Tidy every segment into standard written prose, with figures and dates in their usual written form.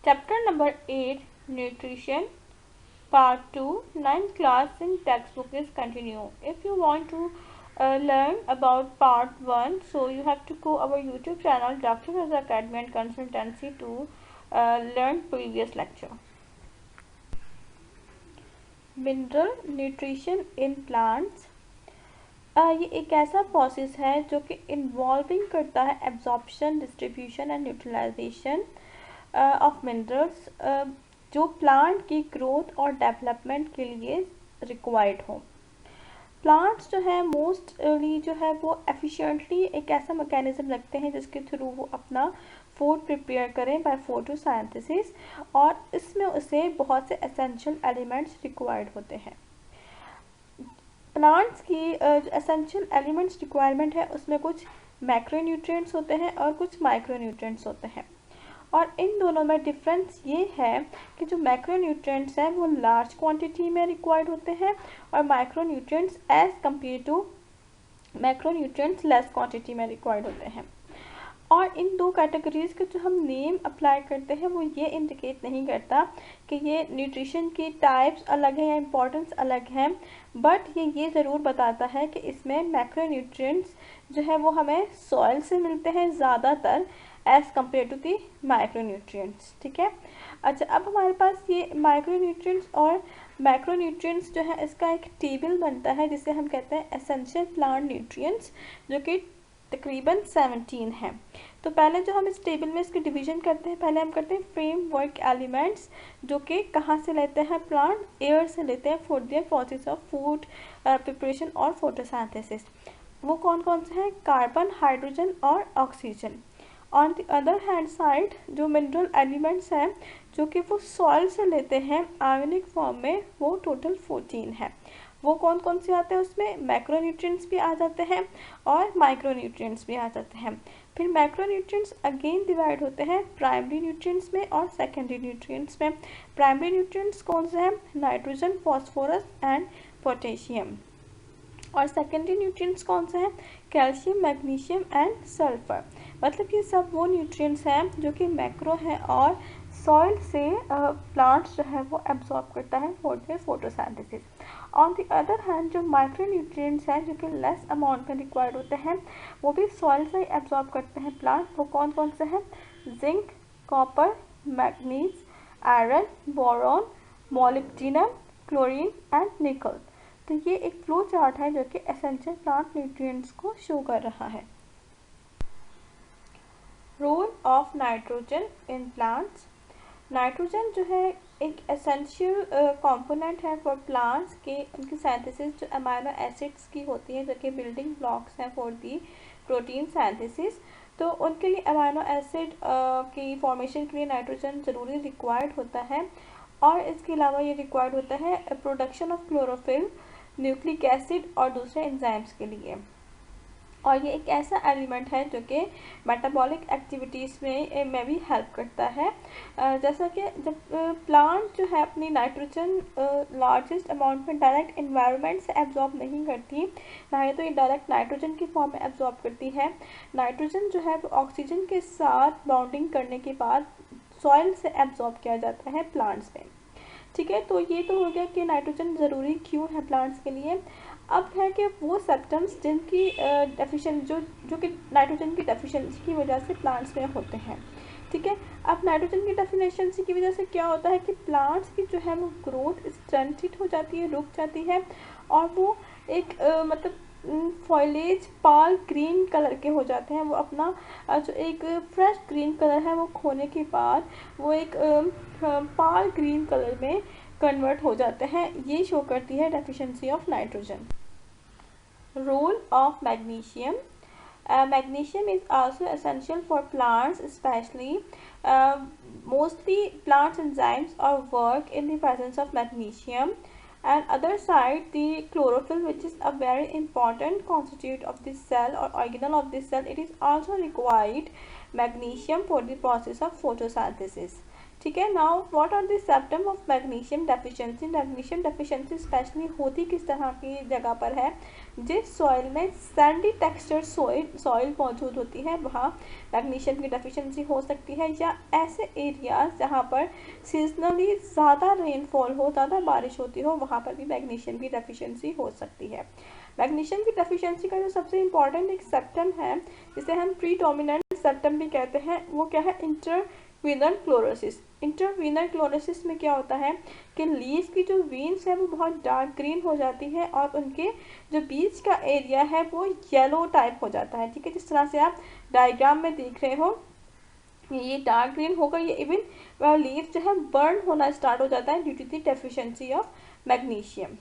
Chapter number 8, Nutrition, Part 2, 9th class in textbook is continue. If you want to learn about Part 1, so you have to go our YouTube channel Dr. Raza Academy and Consultancy to learn previous lecture. Mineral nutrition in plants. ये एक ऐसा process है जो कि involving करता है absorption, distribution and utilisation of minerals जो plant की ग्रोथ और डेवलपमेंट के लिए रिक्वायर्ड हो। प्लांट्स जो है मोस्टली जो है वो एफिशिएंटली एक ऐसा मैकेनिज्म रखते हैं जिसके थ्रू वो अपना फूड प्रिपेयर करें बाय फोटोसिंथेसिस, और इसमें उसे बहुत से एसेंशियल एलिमेंट्स रिक्वायर्ड होते हैं। प्लांट्स की एसेंशियल एलिमेंट्स रिक्वायरमेंट है, उसमें कुछ मैक्रोन्यूट्रिएंट्स होते हैं और कुछ माइक्रोन्यूट्रिएंट्स होते हैं, और इन दोनों में डिफरेंस ये है कि जो मैक्रोन्यूट्रिएंट्स हैं वो लार्ज क्वांटिटी में रिक्वायर्ड होते हैं और micronutrients as compare to macronutrients less quantity में रिक्वायर्ड होते हैं। और इन दो कैटेगरीज के जो हम नेम अप्लाई करते हैं वो ये इंडिकेट नहीं करता कि ये न्यूट्रिशन की टाइप्स अलग हैं या इम्पोर्टेंस अलग हैं, बट ये ज़रूर बताता है कि इसमें मैक्रोन्यूट्रिएंट्स जो है वो हमें सॉइल से मिलते हैं ज़्यादातर as compare to the micronutrients. ठीक है, अच्छा, अब हमारे पास ये माइक्रोन्यूट्रिएंट्स और मैक्रोन्यूट्रिएंट्स जो है इसका एक टेबल बनता है जिसे हम कहते हैं एसेंशियल प्लांट न्यूट्रिएंट्स, जो कि तकरीबन 17 है। तो पहले जो हम इस टेबल में इसकी डिवीजन करते हैं, पहले हम करते हैं फ्रेमवर्क एलिमेंट्स, जो कि कहाँ से लेते हैं प्लांट, एयर से लेते हैं for their process of food preparation और फोटोसिंथेसिस। वो कौन कौन से हैं, कार्बन, हाइड्रोजन और oxygen. On the other hand side जो मिनरल एलिमेंट्स हैं जो कि वो सॉइल से लेते हैं आयोनिक फॉर्म में, वो टोटल 14 है। वो कौन कौन से आते हैं, उसमें मैक्रोन्यूट्रिएंट्स भी आ जाते हैं और माइक्रोन्यूट्रिएंट्स भी आ जाते हैं। फिर मैक्रोन्यूट्रिएंट्स अगेन डिवाइड होते हैं प्राइमरी न्यूट्रिएंट्स में और सेकेंडरी न्यूट्रिएंट्स में। प्राइमरी न्यूट्रिएंट्स कौन से हैं, नाइट्रोजन, फॉस्फोरस एंड पोटेशियम। और सेकेंडरी न्यूट्रिएंट्स कौन से हैं, कैल्शियम, मैग्नीशियम एंड सल्फर। मतलब ये सब वो न्यूट्रिएंट्स हैं जो कि मैक्रो हैं और सॉइल से प्लांट्स जो है वो एब्जॉर्ब करता है for their photosynthesis. On the other hand जो माइक्रो न्यूट्रिएंट्स हैं जो कि लेस अमाउंट में रिक्वायर्ड होते हैं, वो भी सॉइल से एब्जॉर्ब करते हैं प्लांट। वो कौन कौन से हैं, zinc, copper, manganese, iron, boron, molybdenum, chlorine and nickel. तो ये एक फ्लो चार्ट है जो कि एसेंशियल प्लांट न्यूट्रिएंट्स को शो कर रहा है। Role of nitrogen in plants. Nitrogen जो है एक एसेंशियल कंपोनेंट है फॉर प्लांट्स के उनकी सिंथेसिस जो अमाइनो एसिड्स की होती है जो कि बिल्डिंग ब्लॉक्स हैं फॉर दी प्रोटीन सिंथेसिस। तो उनके लिए अमाइनो एसिड की फॉर्मेशन के लिए नाइट्रोजन ज़रूरी रिक्वायर्ड होता है, और इसके अलावा ये रिक्वायर्ड होता है production of chlorophyll, nucleic acid और दूसरे एंजाइम्स के लिए। और ये एक ऐसा एलिमेंट है जो कि मेटाबॉलिक एक्टिविटीज़ में भी हेल्प करता है। जैसा कि जब प्लांट जो है अपनी नाइट्रोजन लार्जेस्ट अमाउंट में डायरेक्ट एनवायरनमेंट से एब्जॉर्ब नहीं करती, ना ही तो ये डायरेक्ट नाइट्रोजन की फॉर्म में एब्जॉर्ब करती है। नाइट्रोजन जो है वो ऑक्सीजन के साथ बॉन्डिंग करने के बाद सॉइल से एब्जॉर्ब किया जाता है प्लांट्स में। ठीक है, तो ये तो हो गया कि नाइट्रोजन ज़रूरी क्यों है प्लांट्स के लिए। अब है कि वो सब्सटेंस जिनकी जो कि नाइट्रोजन की डेफिशिएंसी की वजह से प्लांट्स में होते हैं। ठीक है, अब नाइट्रोजन की डेफिशिएंसी की वजह से क्या होता है कि प्लांट्स की जो है वो ग्रोथ स्टंटेड हो जाती है, रुक जाती है, और वो एक मतलब फॉइलेज पाल ग्रीन कलर के हो जाते हैं। वो अपना जो एक फ्रेश ग्रीन कलर है वो खोने के बाद वो एक पाल ग्रीन कलर में कन्वर्ट हो जाते हैं। ये शो करती है deficiency of nitrogen. Role of magnesium. Magnesium is also essential for plants, especially mostly plants enzymes or work in the presence of magnesium. And other side, the chlorophyll, which is a very important constituent of the cell or organelle of the cell, it is also required magnesium for the process of photosynthesis. ठीक है. Now what are the symptom of magnesium deficiency. Magnesium deficiency specially होती किस तरह की जगह पर है, जिस सॉइल में सैंडी टेक्सचर सॉइल मौजूद होती है वहाँ मैग्नीशियम की डेफिशिएंसी हो सकती है, या ऐसे एरियाज जहाँ पर सीजनली ज़्यादा रेनफॉल हो, ज़्यादा बारिश होती हो, वहाँ पर भी मैग्नीशियम की डेफिशिएंसी हो सकती है. मैग्नीशियम की डेफिशिएंसी का जो सबसे इम्पॉर्टेंट एक सिम्टम है, जिसे हम प्रीडोमिनेंट सिम्टम भी कहते हैं, वो क्या है, इंटरवीनल क्लोरोसिस. इंटरवीनल क्लोरोसिस में क्या होता है कि लीफ की जो वीन्स है वो बहुत डार्क ग्रीन हो जाती है और उनके जो बीच का एरिया है वो येलो टाइप हो जाता है. ठीक है, जिस तरह से आप डायग्राम में देख रहे हो, ये डार्क ग्रीन होकर ये इवन लीफ जो है बर्न होना स्टार्ट हो जाता है due to the deficiency of magnesium.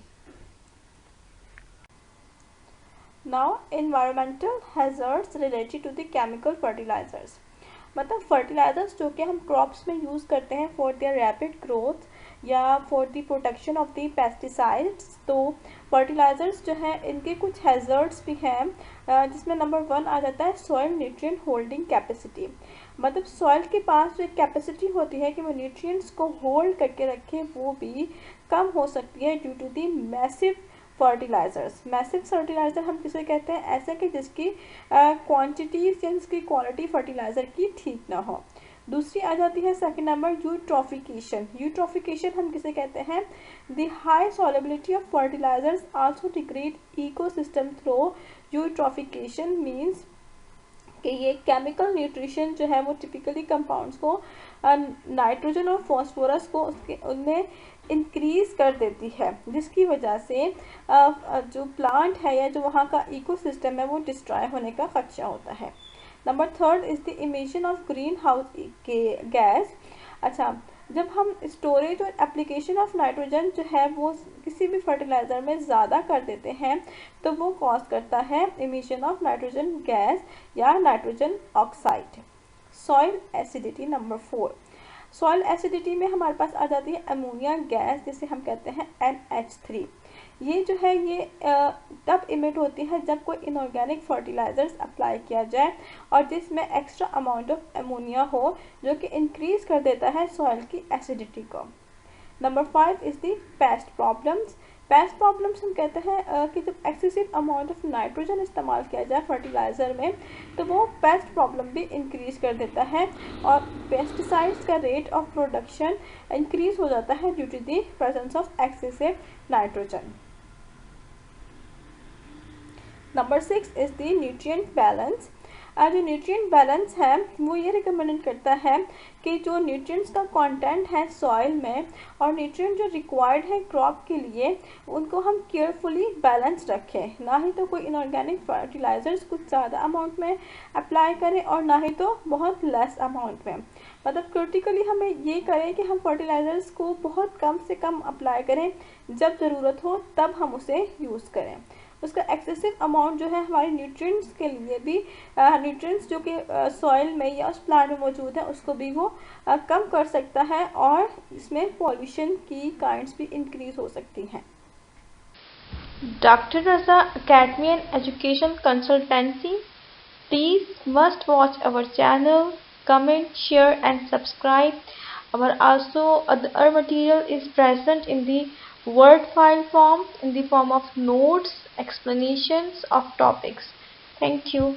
Now environmental hazards related to the chemical fertilisers. मतलब फर्टिलाइजर्स जो कि हम क्रॉप्स में यूज़ करते हैं फॉर देयर रैपिड ग्रोथ या for the protection of the pesticides. तो फर्टिलाइजर्स जो हैं इनके कुछ हैजर्ड्स भी हैं, जिसमें नंबर 1 आ जाता है सॉइल न्यूट्रिएंट होल्डिंग कैपेसिटी. मतलब सॉइल के पास जो एक कैपेसिटी होती है कि वो न्यूट्रिएंट्स को होल्ड करके रखे, वो भी कम हो सकती है due to the massive fertilisers. Massive fertiliser हम किसे कहते हैं, ऐसा कि जिसकी क्वांटिटीज या जिसकी क्वालिटी फर्टिलाइजर की ठीक ना हो. दूसरी आ जाती है सेकंड नंबर यूट्रोफिकेशन. यूट्रोफिकेशन हम किसे कहते हैं, the high solubility of fertilisers also degrade ecosystem through eutrophication. Means कि ये केमिकल न्यूट्रिशन जो है वो टिपिकली कंपाउंड्स को नाइट्रोजन और फॉस्फोरस को उनमें इंक्रीज कर देती है, जिसकी वजह से जो प्लांट है या जो वहाँ का इकोसिस्टम है वो डिस्ट्रॉय होने का खदशा होता है. Number 3 is the emission of green house gas. अच्छा, जब हम स्टोरेज और एप्लीकेशन ऑफ नाइट्रोजन जो है वो किसी भी फर्टिलाइज़र में ज़्यादा कर देते हैं तो वो कॉज करता है इमिशन ऑफ नाइट्रोजन गैस या nitrogen oxide. Soil acidity number 4. Soil acidity में हमारे पास आ जाती है अमोनिया गैस, जिसे हम कहते हैं NH3. ये जो है ये तब इमिट होती है जब कोई इनऑर्गेनिक फर्टिलाइजर्स अप्लाई किया जाए और जिसमें एक्स्ट्रा अमाउंट ऑफ अमोनिया हो, जो कि इंक्रीज कर देता है सॉइल की एसिडिटी को. Number 5 is the paste problems. Paste problems हम कहते हैं कि जब एक्सेसिव अमाउंट ऑफ नाइट्रोजन इस्तेमाल किया जाए फर्टिलाइज़र में तो वो पेस्ट प्रॉब्लम भी इंक्रीज कर देता है और पेस्टिसाइड्स का रेट ऑफ प्रोडक्शन इंक्रीज हो जाता है due to the presence of excessive nitrogen. Number 6 is the nutrient balance. जो न्यूट्रिएंट बैलेंस है वो ये रिकमेंड करता है कि जो न्यूट्रिएंट्स का कंटेंट है सॉइल में और न्यूट्रिएंट जो रिक्वायर्ड है क्रॉप के लिए, उनको हम केयरफुली बैलेंस रखें. ना ही तो कोई इनऑर्गेनिक फर्टिलाइजर्स कुछ ज़्यादा अमाउंट में अप्लाई करें और ना ही तो बहुत लेस अमाउंट में. मतलब क्रिटिकली हमें ये करें कि हम फर्टिलाइजर्स को बहुत कम से कम अप्लाई करें, जब ज़रूरत हो तब हम उसे यूज़ करें. उसका एक्सेसिव अमाउंट जो है हमारे न्यूट्रिएंट्स के लिए भी, न्यूट्रिएंट्स जो कि सॉइल में या उस प्लांट में मौजूद है उसको भी वो कम कर सकता है और इसमें पॉल्यूशन की काइंड्स भी इंक्रीज हो सकती हैं. Dr. Raza Academy and Education Consultancy. Please must watch our channel, comment, share and subscribe. Our also other material is present in the Word file form in the form of notes, explanations of topics. Thank you.